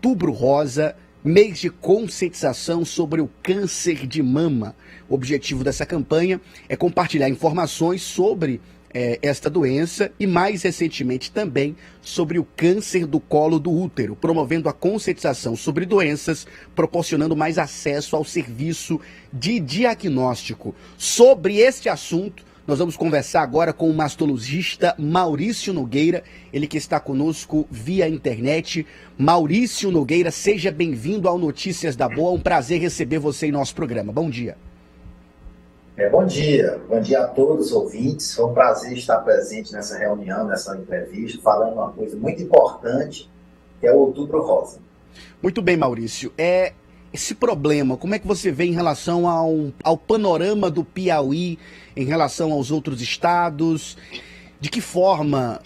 Outubro Rosa, mês de conscientização sobre o câncer de mama. O objetivo dessa campanha é compartilhar informações sobre esta doença e, mais recentemente, também sobre o câncer do colo do útero, promovendo a conscientização sobre doenças, proporcionando mais acesso ao serviço de diagnóstico. Sobre este assunto, nós vamos conversar agora com o mastologista Maurício Nogueira, ele que está conosco via internet. Maurício Nogueira, seja bem-vindo ao Notícias da Boa, um prazer receber você em nosso programa. Bom dia. Bom dia a todos os ouvintes. Foi um prazer estar presente nessa reunião, nessa entrevista, falando uma coisa muito importante, que é o Outubro Rosa. Muito bem, Maurício. Esse problema, como é que você vê em relação ao panorama do Piauí, em relação aos outros estados? De que forma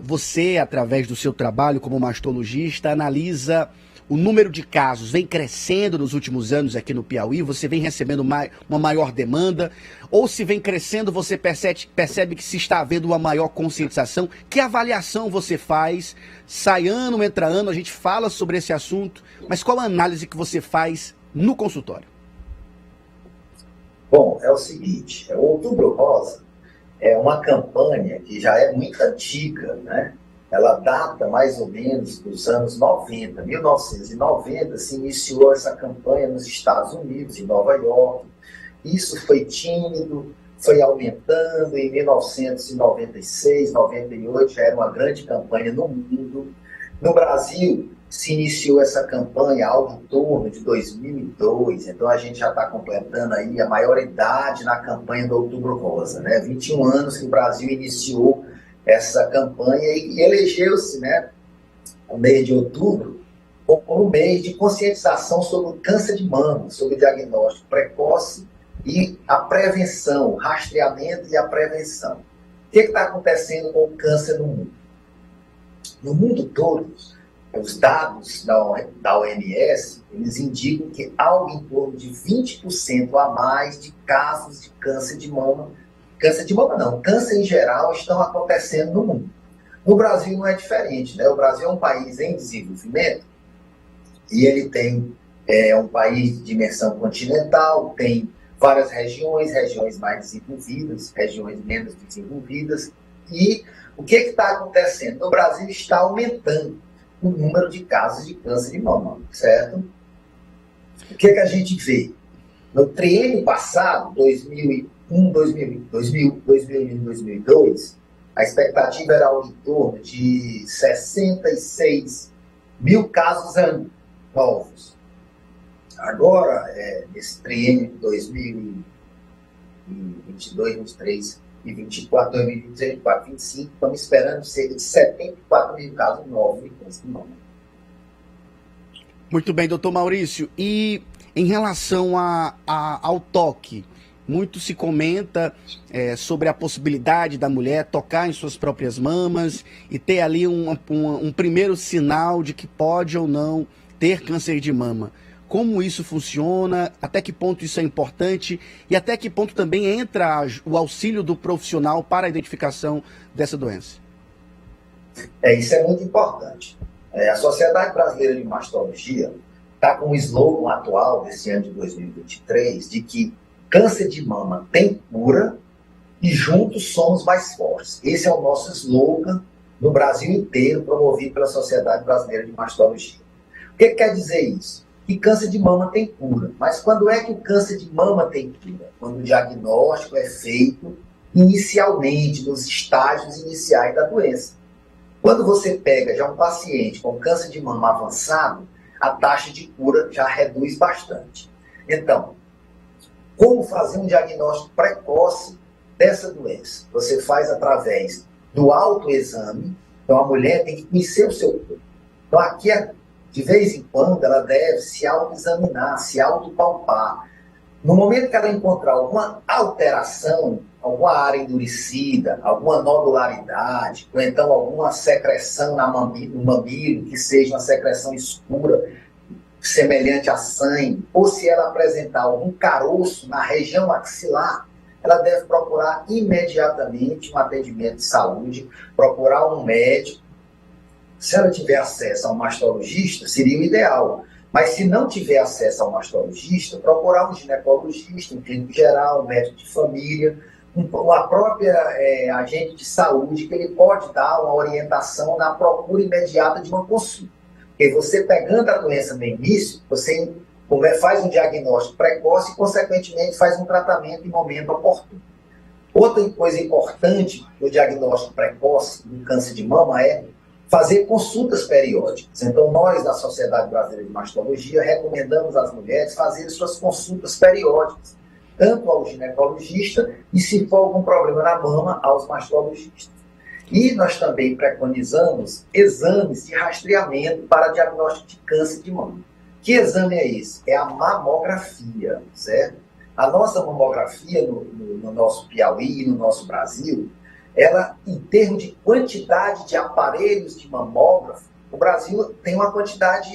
você, através do seu trabalho como mastologista, analisa o número de casos? Vem crescendo nos últimos anos aqui no Piauí? Você vem recebendo uma maior demanda? Ou se vem crescendo, você percebe que se está havendo uma maior conscientização? Que avaliação você faz? Sai ano, entra ano, a gente fala sobre esse assunto, mas qual a análise que você faz no consultório? Bom, é o seguinte, o Outubro Rosa é uma campanha que já é muito antiga, né? Ela data mais ou menos dos anos 90, 1990 se iniciou essa campanha nos Estados Unidos, em Nova York. Isso foi tímido, foi aumentando, em 1996, 98 já era uma grande campanha no mundo. No Brasil, se iniciou essa campanha algo em torno de 2002, então a gente já está completando aí a maioridade na campanha do Outubro Rosa, né? 21 anos que o Brasil iniciou essa campanha e elegeu-se, né, o mês de outubro como um mês de conscientização sobre o câncer de mama, sobre o diagnóstico precoce e a prevenção, o rastreamento e a prevenção. O que está acontecendo com o câncer no mundo? No mundo todo, os dados da OMS, eles indicam que algo em torno de 20% a mais de casos de câncer de mama não, câncer em geral estão acontecendo no mundo. No Brasil não é diferente, né? O Brasil é um país em desenvolvimento e ele tem um país de dimensão continental, tem várias regiões mais desenvolvidas, regiões menos desenvolvidas. E o que está acontecendo? No Brasil está aumentando o número de casos de câncer de mama, certo? O que a gente vê? No triênio passado, 2002, a expectativa era em torno de 66 mil casos novos. Agora, nesse triênio de 2022, 23 e 24, 2023, 24, 25, estamos esperando cerca de 74 mil casos novos de câncer de mama. Muito bem, doutor Maurício. E em relação ao toque, muito se comenta sobre a possibilidade da mulher tocar em suas próprias mamas e ter ali um primeiro sinal de que pode ou não ter câncer de mama. Como isso funciona, até que ponto isso é importante e até que ponto também entra o auxílio do profissional para a identificação dessa doença? Isso é muito importante. A Sociedade Brasileira de Mastologia está com o slogan atual desse ano de 2023 de que câncer de mama tem cura e juntos somos mais fortes. Esse é o nosso slogan no Brasil inteiro, promovido pela Sociedade Brasileira de Mastologia. O que quer dizer isso? Que câncer de mama tem cura. Mas quando é que o câncer de mama tem cura? Quando o diagnóstico é feito inicialmente, nos estágios iniciais da doença. Quando você pega já um paciente com câncer de mama avançado, a taxa de cura já reduz bastante. Então, como fazer um diagnóstico precoce dessa doença? Você faz através do autoexame. Então, a mulher tem que conhecer o seu corpo. Então, aqui, de vez em quando, ela deve se autoexaminar, se autopalpar. No momento que ela encontrar alguma alteração, alguma área endurecida, alguma nodularidade, ou então alguma secreção no mamilo, que seja uma secreção escura, semelhante a sangue, ou se ela apresentar algum caroço na região axilar, ela deve procurar imediatamente um atendimento de saúde, procurar um médico, Se ela tiver acesso a um mastologista, seria o ideal. Mas se não tiver acesso a um mastologista, procurar um ginecologista, um clínico geral, um médico de família, uma própria agente de saúde, que ele pode dar uma orientação na procura imediata de uma consulta. Porque você pegando a doença no início, você faz um diagnóstico precoce e, consequentemente, faz um tratamento em momento oportuno. Outra coisa importante no diagnóstico precoce do câncer de mama é fazer consultas periódicas. Então, nós, da Sociedade Brasileira de Mastologia, recomendamos às mulheres fazerem suas consultas periódicas, tanto ao ginecologista e, se for algum problema na mama, aos mastologistas. E nós também preconizamos exames de rastreamento para diagnóstico de câncer de mama. Que exame é esse? É a mamografia, certo? A nossa mamografia no nosso Piauí e no nosso Brasil, ela, em termos de quantidade de aparelhos de mamógrafo, o Brasil tem uma quantidade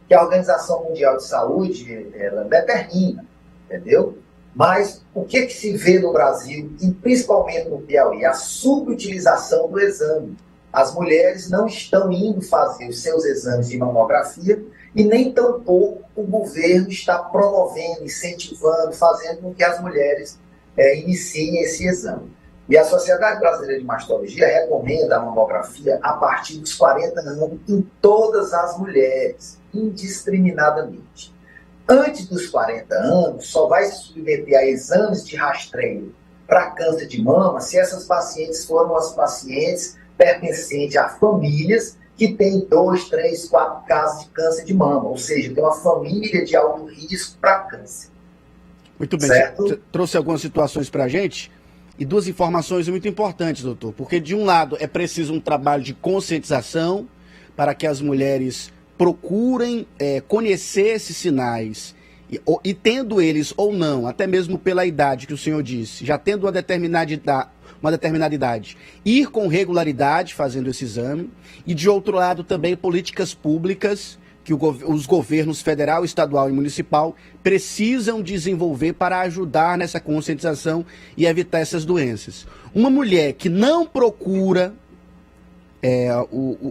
que a Organização Mundial de Saúde ela determina, entendeu? Mas o que se vê no Brasil, e principalmente no Piauí? A subutilização do exame. As mulheres não estão indo fazer os seus exames de mamografia e nem tampouco o governo está promovendo, incentivando, fazendo com que as mulheres iniciem esse exame. E a Sociedade Brasileira de Mastologia recomenda a mamografia a partir dos 40 anos em todas as mulheres, indiscriminadamente. Antes dos 40 anos, só vai se submeter a exames de rastreio para câncer de mama se essas pacientes foram as pacientes pertencentes a famílias que têm 2, 3, 4 casos de câncer de mama, ou seja, tem uma família de alto risco para câncer. Muito bem, você trouxe algumas situações para a gente e duas informações muito importantes, doutor, porque de um lado é preciso um trabalho de conscientização para que as mulheres procurem conhecer esses sinais e tendo eles ou não, até mesmo pela idade que o senhor disse, já tendo uma determinada idade, ir com regularidade fazendo esse exame, e de outro lado também políticas públicas que os governos federal, estadual e municipal precisam desenvolver para ajudar nessa conscientização e evitar essas doenças. Uma mulher que não procura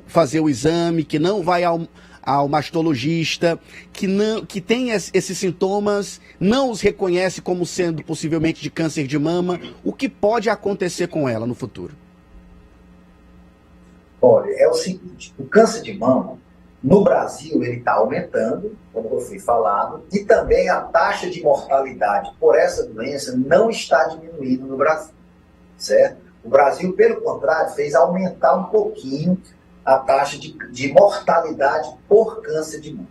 fazer o exame, que não vai ao mastologista, que tem esses sintomas, não os reconhece como sendo possivelmente de câncer de mama, o que pode acontecer com ela no futuro? Olha, é o seguinte, o câncer de mama, no Brasil, ele está aumentando, como foi falado, e também a taxa de mortalidade por essa doença não está diminuindo no Brasil, certo? O Brasil, pelo contrário, fez aumentar um pouquinho a taxa de mortalidade por câncer de mama.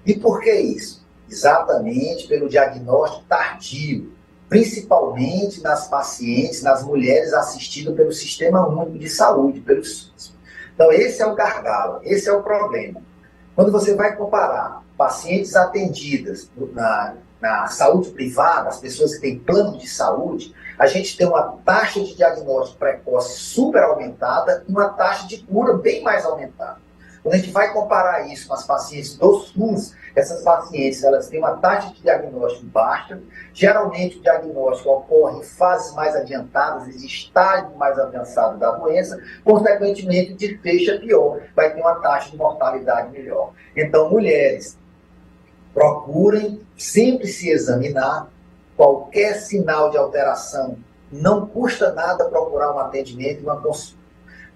E por que isso? Exatamente pelo diagnóstico tardio, principalmente nas pacientes, nas mulheres assistidas pelo Sistema Único de Saúde, pelo SUS. Então, esse é o gargalo, esse é o problema. Quando você vai comparar pacientes atendidas na saúde privada, as pessoas que têm plano de saúde, a gente tem uma taxa de diagnóstico precoce super aumentada e uma taxa de cura bem mais aumentada. Quando a gente vai comparar isso com as pacientes do SUS, essas pacientes elas têm uma taxa de diagnóstico baixa, geralmente o diagnóstico ocorre em fases mais adiantadas, em estágio mais avançado da doença, consequentemente o desfecho é pior, vai ter uma taxa de mortalidade melhor. Então, mulheres, procurem sempre se examinar. Qualquer sinal de alteração, não custa nada procurar um atendimento e uma consulta.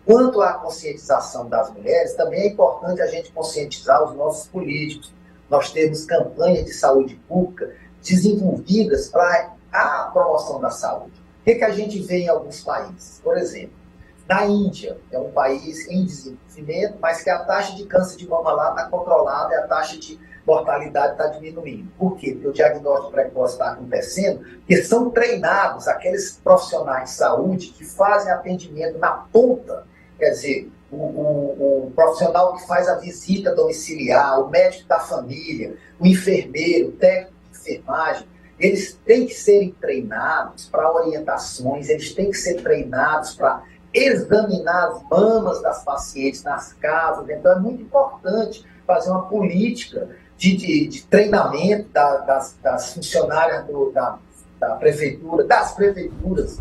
Quanto à conscientização das mulheres, também é importante a gente conscientizar os nossos políticos. Nós temos campanhas de saúde pública desenvolvidas para a promoção da saúde. O que a gente vê em alguns países? Por exemplo, na Índia, é um país em desenvolvimento, mas que a taxa de câncer de mama lá está controlada e a taxa de mortalidade está diminuindo. Por quê? Porque o diagnóstico precoce está acontecendo, porque são treinados aqueles profissionais de saúde que fazem atendimento na ponta, quer dizer, o profissional que faz a visita domiciliar, o médico da família, o enfermeiro, o técnico de enfermagem, eles têm que serem treinados para orientações, eles têm que ser treinados para examinar as mamas das pacientes nas casas. Então é muito importante fazer uma política de treinamento das funcionárias da prefeitura, das prefeituras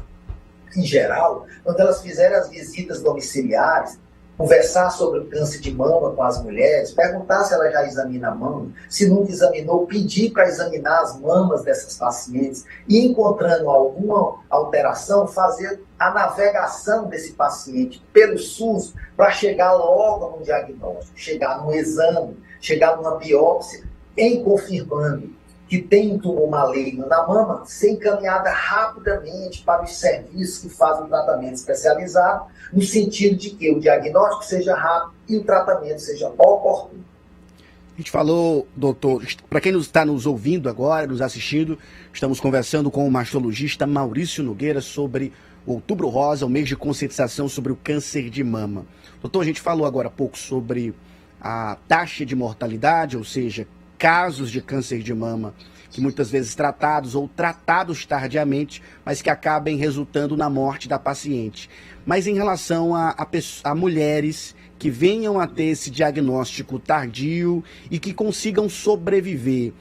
em geral, quando elas fizerem as visitas domiciliares, conversar sobre o câncer de mama com as mulheres, perguntar se ela já examina a mama, se nunca examinou, pedir para examinar as mamas dessas pacientes e, encontrando alguma alteração, fazer a navegação desse paciente pelo SUS para chegar logo no diagnóstico, chegar no exame, chegar numa biópsia, em confirmando que tem um tumor maligno na mama, ser encaminhada rapidamente para os serviços que fazem o tratamento especializado, no sentido de que o diagnóstico seja rápido e o tratamento seja oportuno. A gente falou, doutor, para quem está nos ouvindo agora, nos assistindo, estamos conversando com o mastologista Maurício Nogueira sobre o Outubro Rosa, o mês de conscientização sobre o câncer de mama. Doutor, a gente falou agora há pouco sobre a taxa de mortalidade, ou seja, casos de câncer de mama que muitas vezes tratados ou tratados tardiamente, mas que acabem resultando na morte da paciente. Mas em relação a mulheres que venham a ter esse diagnóstico tardio e que consigam sobreviver,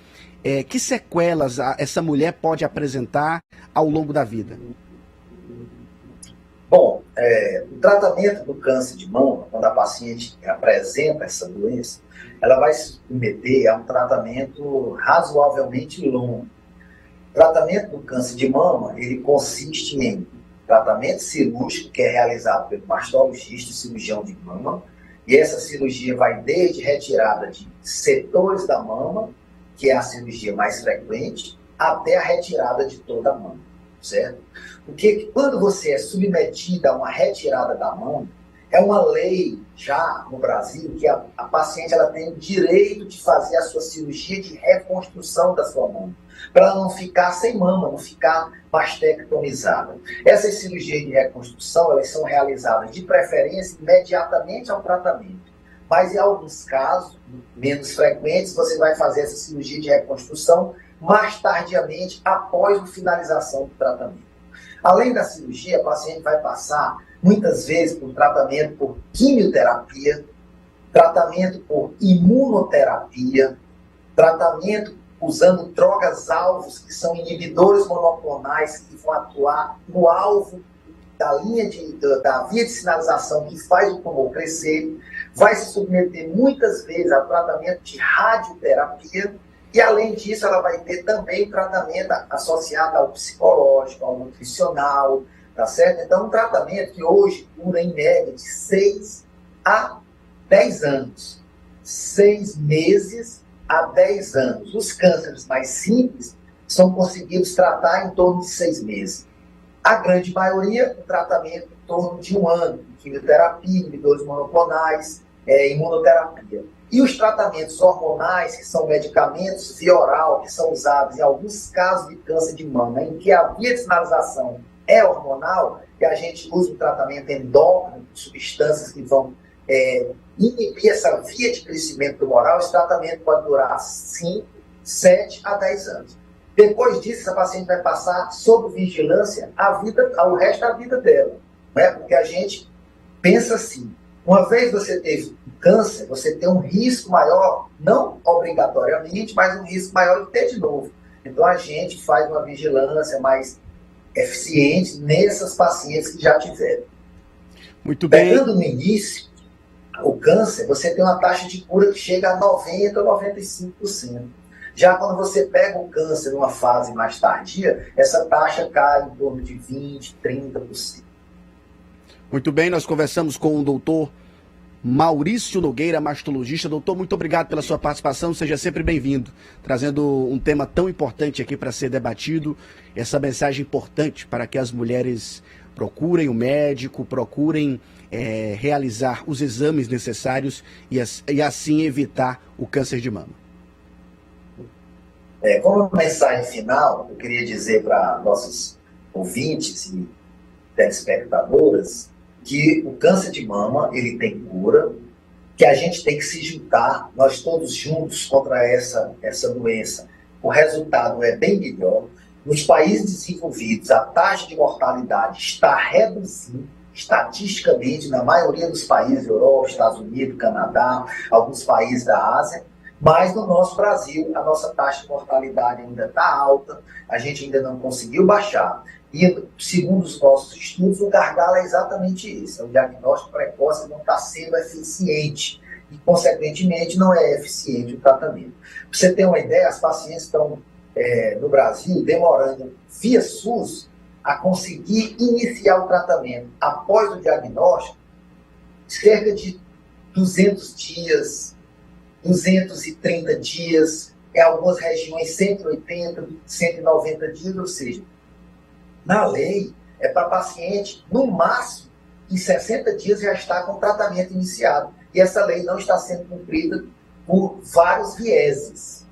que sequelas essa mulher pode apresentar ao longo da vida? Bom, o tratamento do câncer de mama, quando a paciente apresenta essa doença, ela vai se submeter a um tratamento razoavelmente longo. O tratamento do câncer de mama, ele consiste em tratamento cirúrgico, que é realizado pelo mastologista e cirurgião de mama, e essa cirurgia vai desde retirada de setores da mama, que é a cirurgia mais frequente, até a retirada de toda a mama, certo? Porque quando você é submetida a uma retirada da mama, é uma lei já no Brasil que a paciente ela tem o direito de fazer a sua cirurgia de reconstrução da sua mama, para ela não ficar sem mama, não ficar mastectomizada. Essas cirurgias de reconstrução elas são realizadas de preferência imediatamente ao tratamento, mas em alguns casos menos frequentes você vai fazer essa cirurgia de reconstrução mais tardiamente após a finalização do tratamento. Além da cirurgia, a paciente vai passar muitas vezes por tratamento por quimioterapia, tratamento por imunoterapia, tratamento usando drogas-alvos, que são inibidores monoclonais que vão atuar no alvo da da via de sinalização que faz o tumor crescer, vai se submeter muitas vezes a tratamento de radioterapia, e além disso ela vai ter também tratamento associado ao psicológico, ao nutricional, tá certo? Então, um tratamento que hoje dura em média de 6 a 10 anos. 6 meses a 10 anos. Os cânceres mais simples são conseguidos tratar em torno de 6 meses. A grande maioria, o tratamento em torno de 1 ano. Quimioterapia, inibidores monoclonais, imunoterapia. E os tratamentos hormonais, que são medicamentos via oral, que são usados em alguns casos de câncer de mama, em que a via de sinalização é hormonal, e a gente usa um tratamento endócrino, substâncias que vão inibir essa via de crescimento tumoral. Esse tratamento pode durar 5, 7 a 10 anos. Depois disso, essa paciente vai passar sob vigilância o resto da vida dela. Né? Porque a gente pensa assim, uma vez você teve câncer, você tem um risco maior, não obrigatoriamente, mas um risco maior de ter de novo. Então a gente faz uma vigilância mais eficiente nessas pacientes que já tiveram. Muito bem. Pegando no início, o câncer, você tem uma taxa de cura que chega a 90% a 95%. Já quando você pega o câncer numa fase mais tardia, essa taxa cai em torno de 20%, 30%. Muito bem, nós conversamos com o doutor Maurício Nogueira, mastologista. Doutor, muito obrigado pela sua participação, seja sempre bem-vindo, trazendo um tema tão importante aqui para ser debatido, essa mensagem importante para que as mulheres procurem o médico, procurem realizar os exames necessários e assim evitar o câncer de mama. Como mensagem final, eu queria dizer para nossos ouvintes e telespectadoras que o câncer de mama, ele tem cura, que a gente tem que se juntar, nós todos juntos, contra essa doença. O resultado é bem melhor. Nos países desenvolvidos, a taxa de mortalidade está reduzindo, estatisticamente, na maioria dos países, Europa, Estados Unidos, Canadá, alguns países da Ásia, mas no nosso Brasil, a nossa taxa de mortalidade ainda está alta, a gente ainda não conseguiu baixar. E, segundo os nossos estudos, o gargalo é exatamente isso. O diagnóstico precoce não está sendo eficiente e, consequentemente, não é eficiente o tratamento. Para você ter uma ideia, as pacientes estão, no Brasil, demorando, via SUS, a conseguir iniciar o tratamento após o diagnóstico, cerca de 200 dias, 230 dias, em algumas regiões 180, 190 dias, ou seja, na lei é para paciente, no máximo, em 60 dias já está com o tratamento iniciado. E essa lei não está sendo cumprida por vários vieses.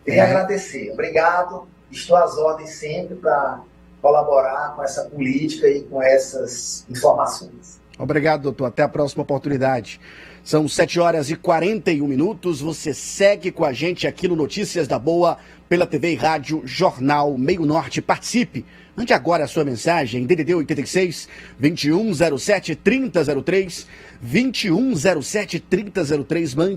Queria agradecer. Obrigado. Estou às ordens sempre para colaborar com essa política e com essas informações. Obrigado, doutor. Até a próxima oportunidade. São 7h41. Você segue com a gente aqui no Notícias da Boa, pela TV e Rádio Jornal Meio Norte. Participe. Mande agora a sua mensagem em DDD 86 2107 3003. 2107 3003. Mande